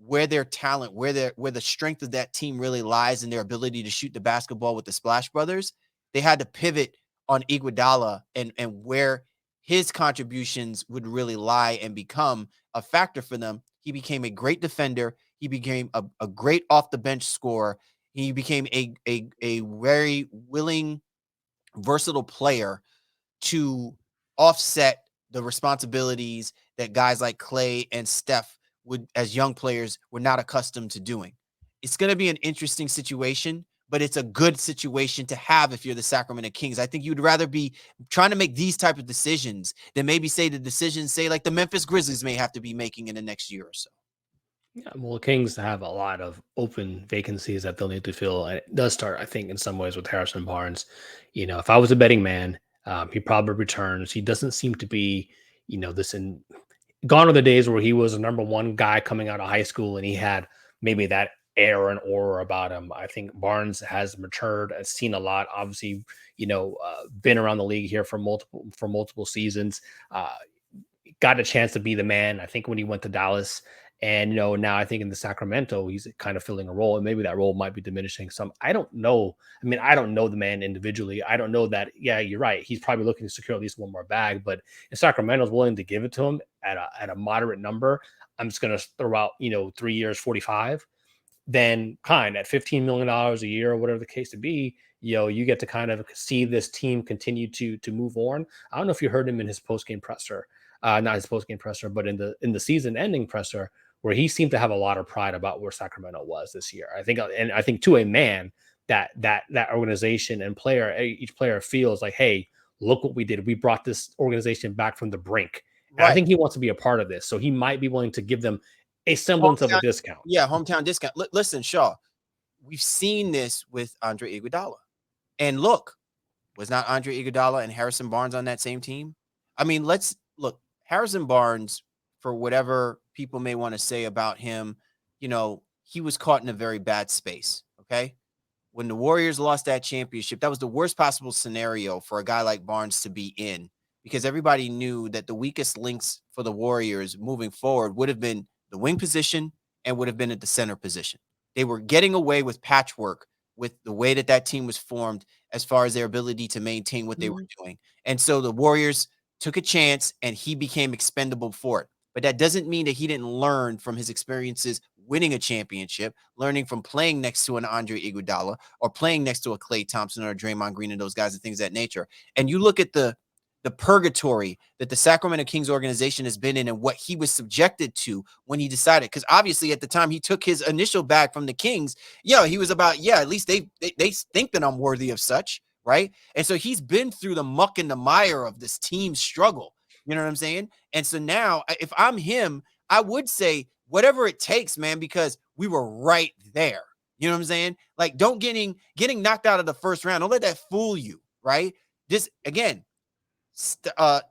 where their talent, where the strength of that team really lies in their ability to shoot the basketball with the Splash Brothers, they had to pivot on Iguodala and where his contributions would really lie and become a factor for them. He became a great defender. He became a great off the bench scorer. He became a very willing, versatile player to offset the responsibilities that guys like Clay and Steph would, as young players, were not accustomed to doing. It's going to be an interesting situation, but it's a good situation to have if you're the Sacramento Kings. I think you'd rather be trying to make these type of decisions than maybe say the decisions, say like the Memphis Grizzlies may have to be making in the next year or so. Yeah, well, the Kings have a lot of open vacancies that they'll need to fill. And it does start, I think, in some ways with Harrison Barnes. If I was a betting man, he probably returns. He doesn't seem to be, this in gone are the days where he was a number one guy coming out of high school and he had maybe that air and aura about him. I think Barnes has matured, has seen a lot. Obviously, been around the league here for multiple seasons. Got a chance to be the man. I think when he went to Dallas. And, now I think in the Sacramento, he's kind of filling a role, and maybe that role might be diminishing some. I don't know. I mean, I don't know the man individually. I don't know that. Yeah, you're right. He's probably looking to secure at least one more bag, but if Sacramento's willing to give it to him at a moderate number, I'm just going to throw out, 3 years, 45, then at $15 million a year or whatever the case to be, you get to kind of see this team continue to move on. I don't know if you heard him in his post-game presser, not his post-game presser, but in the season ending presser, where he seemed to have a lot of pride about where Sacramento was this year. I think to a man that organization and each player feels like, hey, look what we did. We brought this organization back from the brink. And I think he wants to be a part of this. So he might be willing to give them a semblance of a discount. Yeah, hometown discount. Listen, Shaw, we've seen this with Andre Iguodala. And look, was not Andre Iguodala and Harrison Barnes on that same team? I mean, let's look, Harrison Barnes, for whatever people may want to say about him, he was caught in a very bad space, okay? When the Warriors lost that championship, that was the worst possible scenario for a guy like Barnes to be in, because everybody knew that the weakest links for the Warriors moving forward would have been the wing position and would have been at the center position. They were getting away with patchwork with the way that team was formed as far as their ability to maintain what they were doing. And so the Warriors took a chance and he became expendable for it. But that doesn't mean that he didn't learn from his experiences winning a championship, learning from playing next to an Andre Iguodala or playing next to a Klay Thompson or a Draymond Green and those guys and things of that nature. And you look at the purgatory that the Sacramento Kings organization has been in and what he was subjected to when he decided, because obviously at the time he took his initial bag from the Kings, he was about, at least they think that I'm worthy of such, right? And so he's been through the muck and the mire of this team struggle. You know what I'm saying? And so now if I'm him, I would say whatever it takes, man, because we were right there. You know what I'm saying? Like, don't getting knocked out of the first round. Don't let that fool you, right? This, again,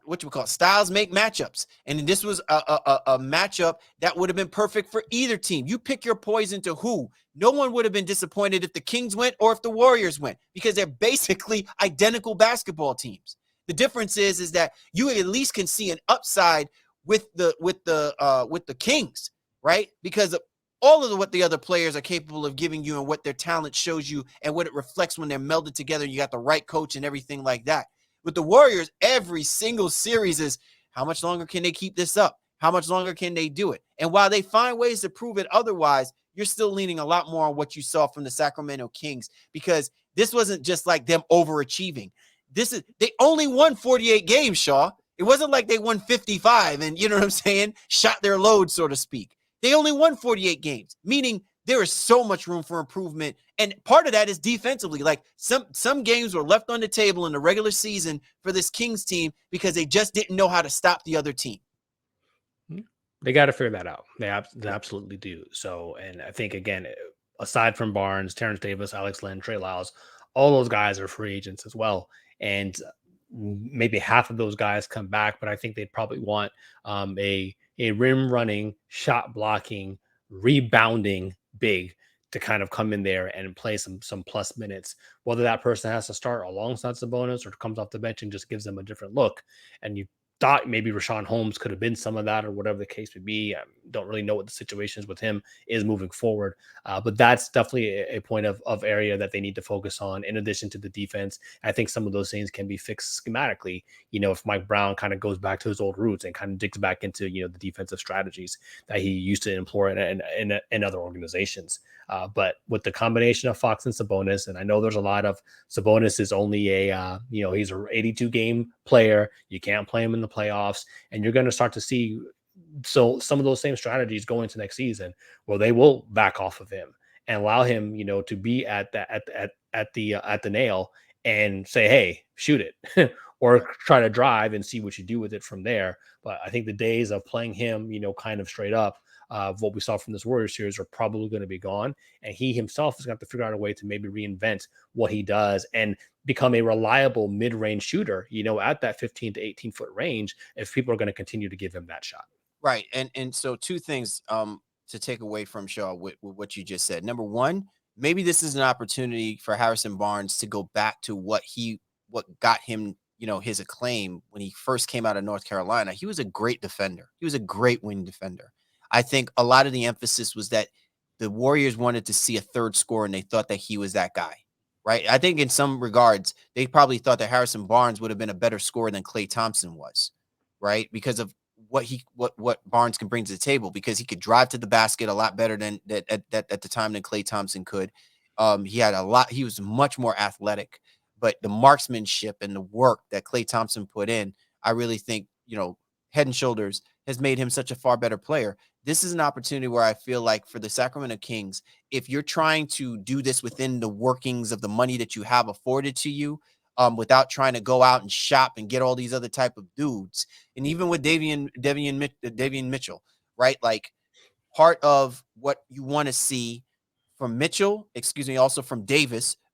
what you call it, styles make matchups, and this was a matchup that would have been perfect for either team. You pick your poison to who. No one would have been disappointed if the Kings went or if the Warriors went, because they're basically identical basketball teams. The difference is that you at least can see an upside with the Kings, right? Because of all of what the other players are capable of giving you and what their talent shows you and what it reflects when they're melded together. You got the right coach and everything like that. With the Warriors, every single series is how much longer can they keep this up? How much longer can they do it? And while they find ways to prove it otherwise, you're still leaning a lot more on what you saw from the Sacramento Kings, because this wasn't just like them overachieving. They only won 48 games, Shaw. It wasn't like they won 55 and, you know what I'm saying, shot their load, so to speak. They only won 48 games, meaning there is so much room for improvement. And part of that is defensively. Like some games were left on the table in the regular season for this Kings team because they just didn't know how to stop the other team. They got to figure that out. They absolutely do. So, and I think, again, aside from Barnes, Terrence Davis, Alex Len, Trey Lyles, all those guys are free agents as well. And maybe half of those guys come back, but I think they'd probably want a rim running, shot blocking, rebounding big to kind of come in there and play some plus minutes, whether that person has to start alongside Sabonis or comes off the bench and just gives them a different look. And you thought maybe Rashawn Holmes could have been some of that or whatever the case may be. I don't really know what the situations with him is moving forward. But that's definitely a point of area that they need to focus on in addition to the defense. I think some of those things can be fixed schematically. If Mike Brown kind of goes back to his old roots and kind of digs back into, the defensive strategies that he used to employ in other organizations. But with the combination of Fox and Sabonis, and I know there's a lot of Sabonis is only he's an 82 game player. You can't play him in the playoffs, and you're going to start to see some of those same strategies go into next season where they will back off of him and allow him, to be at the nail and say, hey, shoot it, or try to drive and see what you do with it from there. But I think the days of playing him, kind of straight up, what we saw from this Warriors series are probably going to be gone. And he himself is going to have to figure out a way to maybe reinvent what he does and become a reliable mid-range shooter, at that 15 to 18 foot range, if people are going to continue to give him that shot. Right. And so two things to take away from Shaw with what you just said. Number one, maybe this is an opportunity for Harrison Barnes to go back to what got him, his acclaim when he first came out of North Carolina. He was a great defender. He was a great wing defender. I think a lot of the emphasis was that the Warriors wanted to see a third scorer, and they thought that he was that guy, right? I think in some regards, they probably thought that Harrison Barnes would have been a better scorer than Klay Thompson was, right? Because of what Barnes can bring to the table, because he could drive to the basket a lot better than at the time than Klay Thompson could. He was much more athletic, but the marksmanship and the work that Klay Thompson put in, I really think, head and shoulders has made him such a far better player. This is an opportunity where I feel like for the Sacramento Kings, if you're trying to do this within the workings of the money that you have afforded to you, without trying to go out and shop and get all these other type of dudes, and even with Davion Mitchell, right? Like, part of what you want to see from also from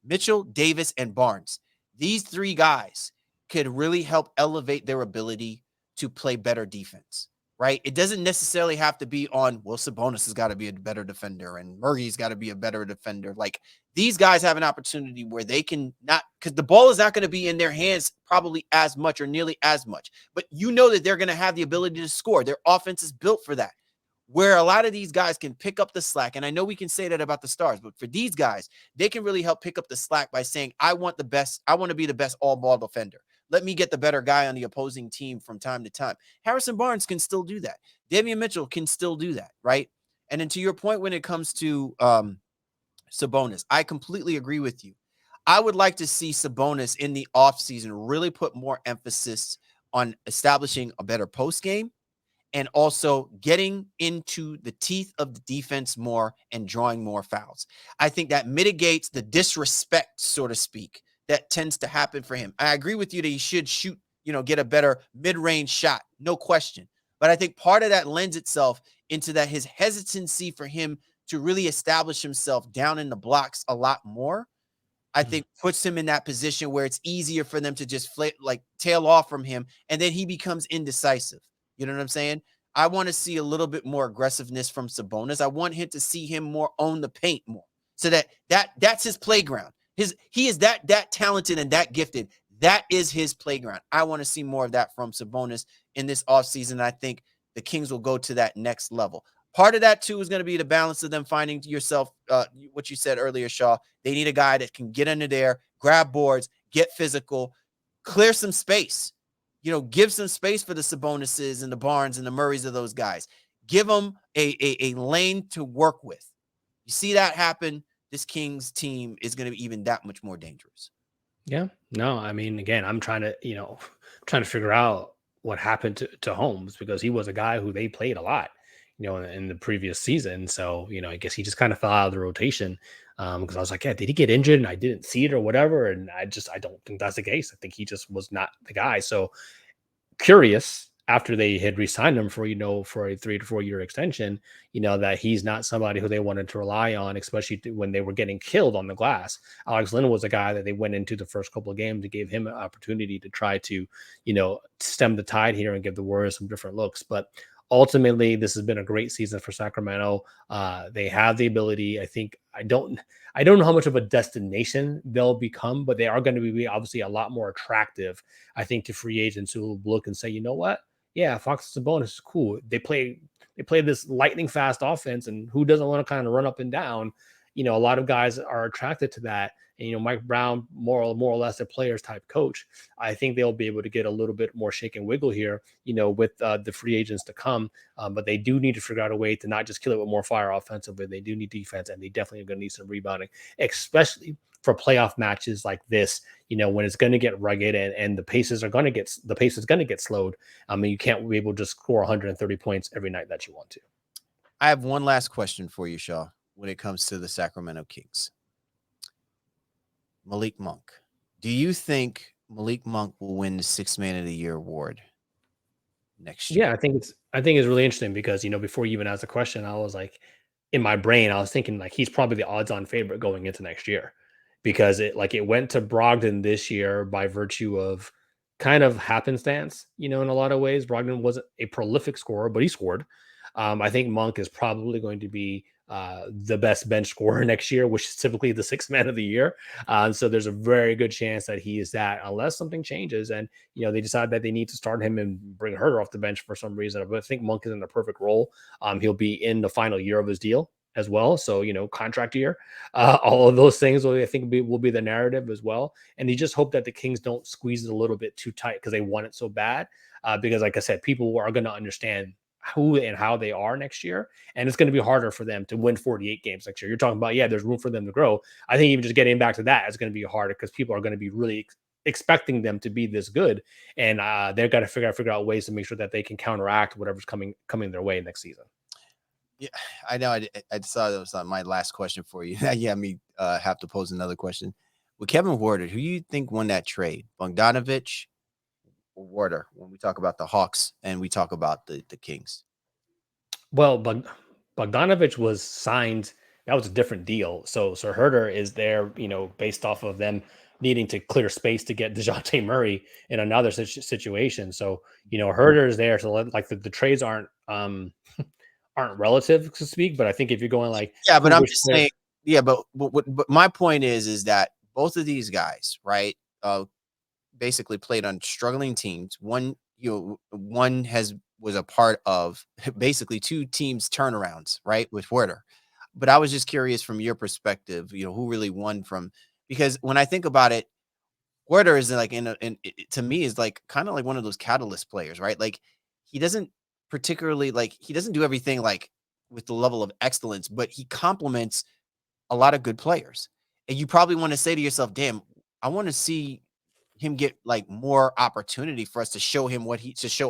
Mitchell, Davis, and Barnes. These three guys could really help elevate their ability to play better defense, right? It doesn't necessarily have to be on, well, Sabonis has got to be a better defender and Murray's got to be a better defender. Like, these guys have an opportunity where they can not, because the ball is not going to be in their hands probably as much or nearly as much, but that they're going to have the ability to score. Their offense is built for that. Where a lot of these guys can pick up the slack, and I know we can say that about the stars, but for these guys, they can really help pick up the slack by saying, I want to be the best all-ball defender. Let me get the better guy on the opposing team from time to time. Harrison Barnes can still do that. Davion Mitchell can still do that, right? And then to your point, when it comes to Sabonis, I completely agree with you. I would like to see Sabonis in the offseason really put more emphasis on establishing a better post game and also getting into the teeth of the defense more and drawing more fouls. I think that mitigates the disrespect, so to speak, that tends to happen for him. I agree with you that he should shoot, get a better mid-range shot, no question. But I think part of that lends itself into that his hesitancy for him to really establish himself down in the blocks a lot more, I think puts him in that position where it's easier for them to just tail off from him, and then he becomes indecisive. You know what I'm saying? I want to see a little bit more aggressiveness from Sabonis. I want him to see him more own the paint more, so that's his playground. He is that talented and that gifted. That is his playground. I want to see more of that from Sabonis in this offseason. I think the Kings will go to that next level. Part of that, too, is going to be the balance of them finding yourself, what you said earlier, Shaw. They need a guy that can get under there, grab boards, get physical, clear some space. Give some space for the Sabonises and the Barnes and the Murrays of those guys. Give them a lane to work with. You see that happen, this Kings team is going to be even that much more dangerous. Yeah, no, I mean, again, I'm trying to figure out what happened to Holmes, because he was a guy who they played a lot, in the previous season. So, I guess he just kind of fell out of the rotation, because I was like, yeah, did he get injured and I didn't see it or whatever? And I don't think that's the case. I think he just was not the guy. So curious, after they had re-signed him for a 3 to 4 year extension, that he's not somebody who they wanted to rely on, especially when they were getting killed on the glass. Alex Len was a guy that they went into the first couple of games to give him an opportunity to try to, stem the tide here and give the Warriors some different looks. But ultimately, this has been a great season for Sacramento. They have the ability. I don't know how much of a destination they'll become, but they are going to be obviously a lot more attractive, I think, to free agents who will look and say, you know what? Yeah, Fox and Sabonis is cool. They play this lightning fast offense, and who doesn't want to kind of run up and down? A lot of guys are attracted to that. And Mike Brown, more or less a players type coach. I think they'll be able to get a little bit more shake and wiggle here, with the free agents to come. But they do need to figure out a way to not just kill it with more fire offensively. They do need defense, and they definitely are going to need some rebounding, especially for playoff matches like this. When it's going to get rugged and the pace is going to get slowed. I mean, you can't be able to just score 130 points every night that you want to. I have one last question for you, Shaw, when it comes to the Sacramento Kings. Malik Monk. Do you think Malik Monk will win the Sixth Man of the Year award next year? Yeah, I think it's really interesting because, before you even asked the question, I was like, in my brain, I was thinking like he's probably the odds-on favorite going into next year because it went to Brogdon this year by virtue of kind of happenstance, in a lot of ways. Brogdon wasn't a prolific scorer, but he scored. I think Monk is probably going to be the best bench scorer next year, which is typically the Sixth Man of the Year. So there's a very good chance that he is that, unless something changes and they decide that they need to start him and bring Herter off the bench for some reason. But I think Monk is in the perfect role. He'll be in the final year of his deal as well. So, contract year, all of those things will be the narrative as well. And you just hope that the Kings don't squeeze it a little bit too tight because they want it so bad. Because like I said, people are going to understand who and how they are next year. And it's going to be harder for them to win 48 games next year. You're talking about, there's room for them to grow. I think even just getting back to that is going to be harder because people are going to be really expecting them to be this good. And they've got to figure out ways to make sure that they can counteract whatever's coming their way next season. Yeah, I know. I saw that was my last question for you. Yeah, me have to pose another question. With Kevin Huerter, who you think won that trade? Bogdanovich or Huerter when we talk about the Hawks and we talk about the Kings? Well, Bogdanovich was signed. That was a different deal. So Herter is there, based off of them needing to clear space to get DeJounte Murray in another situation. So, Herter is there. So like the trades aren't relative to speak, but I think if you're going like, yeah, but I'm just saying, yeah, but my point is that both of these guys, right, basically played on struggling teams. One was a part of basically two teams turnarounds, right, with Huerter. But I was just curious from your perspective, who really won from, because when I think about it, Huerter is like to me is like kind of like one of those catalyst players, right? Like he doesn't he doesn't do everything like with the level of excellence, but he complements a lot of good players. And you probably want to say to yourself, damn, I want to see him get like more opportunity for us to show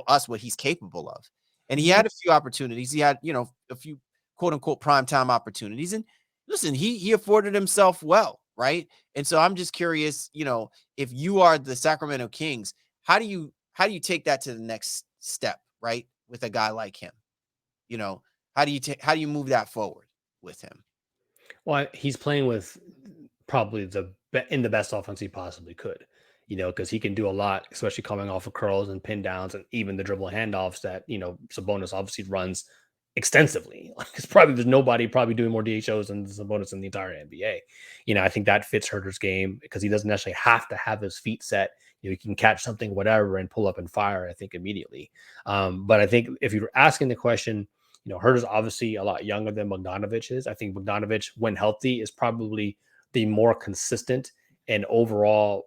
us what he's capable of. And he had a few opportunities. He had, a few quote unquote primetime opportunities. And listen, he afforded himself well, right? And so I'm just curious, if you are the Sacramento Kings, how do you take that to the next step, right? With a guy like him, how do you move that forward with him? Well, he's playing with probably in the best offense he possibly could, because he can do a lot, especially coming off of curls and pin downs and even the dribble handoffs that, Sabonis obviously runs extensively. Like there's nobody probably doing more DHOs than Sabonis in the entire NBA. I think that fits Herter's game because he doesn't necessarily have to have his feet set. He can catch something, whatever, and pull up and fire, I think, immediately. But I think if you're asking the question, Herter's obviously a lot younger than Bogdanovich is. I think Bogdanovich, when healthy, is probably the more consistent and overall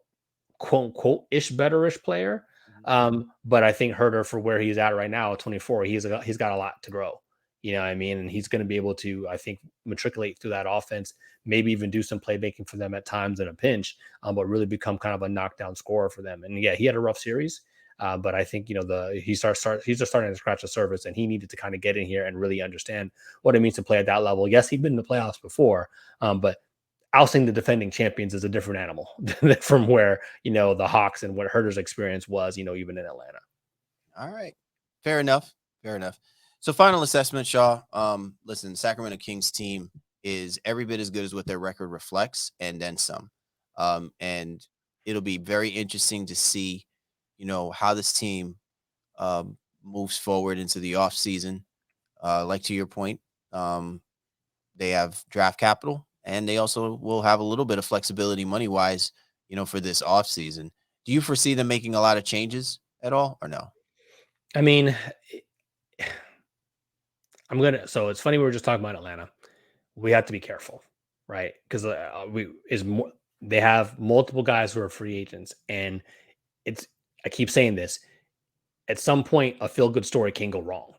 quote unquote betterish player. But I think Herter, for where he's at right now, 24, he's got a lot to grow. You know what I mean? And he's going to be able to, I think, matriculate through that offense, maybe even do some playmaking for them at times in a pinch, but really become kind of a knockdown scorer for them. And yeah, he had a rough series. But I think, he's just starting to scratch the surface, and he needed to kind of get in here and really understand what it means to play at that level. Yes, he'd been in the playoffs before, but ousting the defending champions is a different animal from where, the Hawks and what Herter's experience was, even in Atlanta. All right. Fair enough. So final assessment, Shaw. Listen, Sacramento Kings team is every bit as good as what their record reflects, and then some. And it'll be very interesting to see, how this team moves forward into the off season. Like to your point, they have draft capital, and they also will have a little bit of flexibility money wise, for this off season. Do you foresee them making a lot of changes at all, or no? I mean, so it's funny we were just talking about Atlanta. We have to be careful, right? Because they have multiple guys who are free agents, and it's I keep saying this. At some point, a feel good story can go wrong.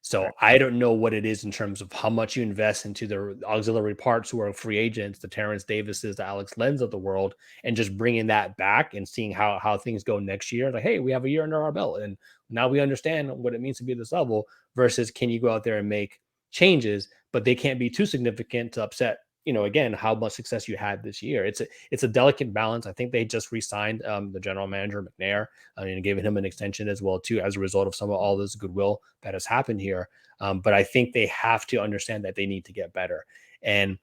So Right. I don't know what it is in terms of how much you invest into the auxiliary parts who are free agents, the Terrence Davises, the Alex Len's of the world, and just bringing that back and seeing how things go next year. Like, hey, we have a year under our belt, and now we understand what it means to be at this level. Versus, can you go out there and make changes, but they can't be too significant to upset, again, how much success you had this year. It's a delicate balance. I think they just re-signed the general manager McNair, and giving him an extension as well too, as a result of some of all this goodwill that has happened here. But I think they have to understand that they need to get better. And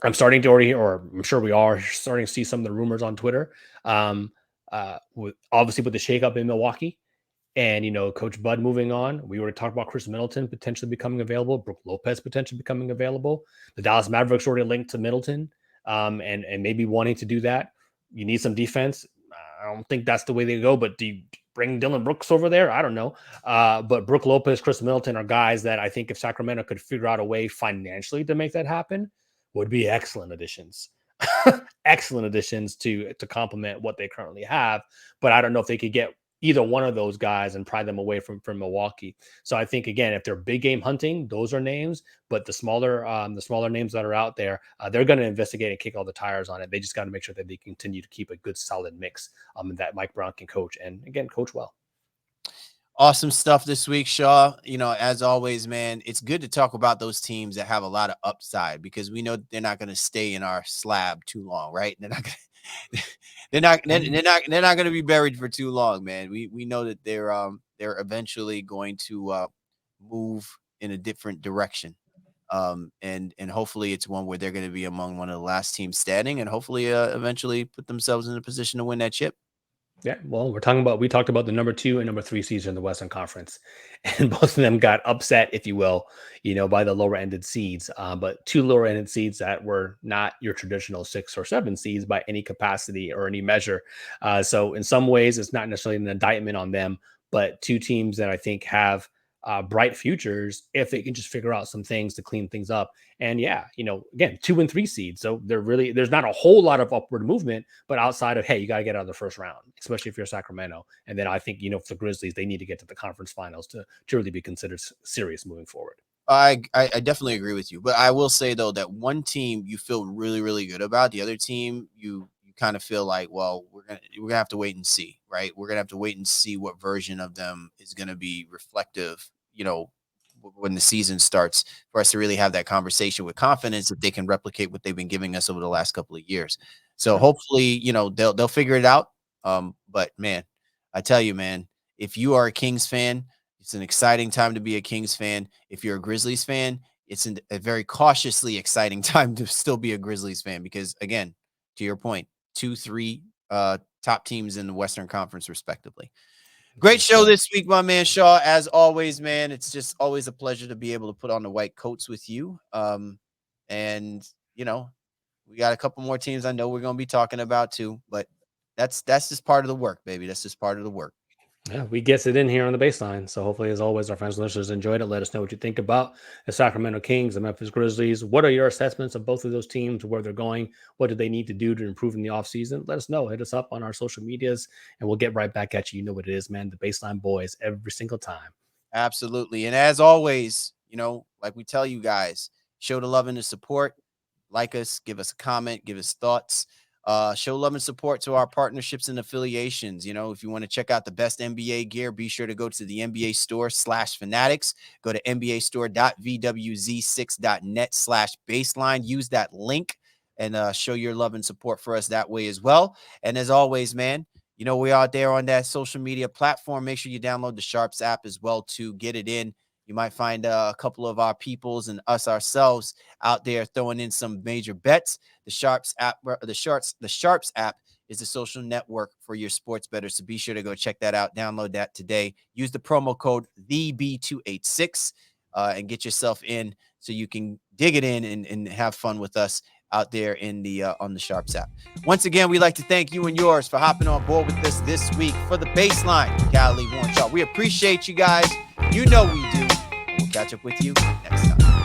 I'm starting to already, or I'm sure we are starting to see some of the rumors on Twitter. Obviously with the shakeup in Milwaukee, and Coach Bud moving on. We already talked about Chris Middleton potentially becoming available, Brook Lopez potentially becoming available. The Dallas Mavericks already linked to Middleton, and maybe wanting to do that. You need some defense. I don't think that's the way they go, but do you bring Dylan Brooks over there? I don't know. But Brook Lopez, Chris Middleton are guys that I think if Sacramento could figure out a way financially to make that happen, would be excellent additions. Excellent additions to complement what they currently have. But I don't know if they could get either one of those guys and pry them away from Milwaukee. So I think, again, if they're big game hunting, those are names. But the smaller names that are out there, they're going to investigate and kick all the tires on it. They just got to make sure that they continue to keep a good solid mix, that Mike Brown can coach, and again, coach well. Awesome stuff this week, Shaw. As always, man, it's good to talk about those teams that have a lot of upside, because we know they're not going to stay in our slab too long, right? They're not going they're not going to be buried for too long, man. We know that they're eventually going to move in a different direction. And hopefully it's one where they're going to be among one of the last teams standing, and hopefully eventually put themselves in a position to win that chip. Yeah, well, we talked about the number 2 and number 3 seeds in the Western Conference, and both of them got upset, if you will, by the lower ended seeds. But 2 lower ended seeds that were not your traditional 6 or 7 seeds by any capacity or any measure. So in some ways, it's not necessarily an indictment on them, but 2 teams that I think have bright futures if they can just figure out some things to clean things up. And yeah, again, 2 and 3 seeds. So there's not a whole lot of upward movement, but outside of, hey, you got to get out of the first round, especially if you're Sacramento. And then I think, for the Grizzlies, they need to get to the conference finals to really be considered serious moving forward. I definitely agree with you, but I will say though that one team you feel really, really good about, the other team you kind of feel like, well, we're gonna have to wait and see, right? We're gonna have to wait and see what version of them is gonna be reflective, when the season starts, for us to really have that conversation with confidence if they can replicate what they've been giving us over the last couple of years. So hopefully, they'll figure it out. But man, I tell you, man, if you are a Kings fan, it's an exciting time to be a Kings fan. If you're a Grizzlies fan, it's a very cautiously exciting time to still be a Grizzlies fan, because again, to your point, 2, 3 top teams in the Western Conference respectively. Great show this week, my man Shaw. As always, man, it's just always a pleasure to be able to put on the white coats with you. And we got a couple more teams I know we're going to be talking about too, but that's just part of the work, baby. That's just part of the work. Yeah, we gets it in here on the baseline. So hopefully, as always, our fans and listeners enjoyed it. Let us know what you think about the Sacramento Kings, the Memphis Grizzlies. What are your assessments of both of those teams, where they're going? What do they need to do to improve in the offseason? Let us know. Hit us up on our social medias, and we'll get right back at you. You know what it is, man. The Baseline Boys every single time. Absolutely. And as always, like we tell you guys, show the love and the support. Like us, give us a comment, give us thoughts. Show love and support to our partnerships and affiliations. If you want to check out the best NBA gear, be sure to go to the NBA store /fanatics. Go to nbastore.vwz6.net/baseline. Use that link and show your love and support for us that way as well. And as always, man, we're out there on that social media platform. Make sure you download the SHARPZ app as well to get it in. You might find a couple of our peoples and us ourselves out there throwing in some major bets. The SHARPZ app is the social network for your sports bettors. So be sure to go check that out. Download that today. Use the promo code THEB286 and get yourself in so you can dig it in and have fun with us out there in the on the SHARPZ app. Once again, we'd like to thank you and yours for hopping on board with us this week for the Baseline, Callie Warren Shaw. We appreciate you guys. You know we do. We'll catch up with you next time.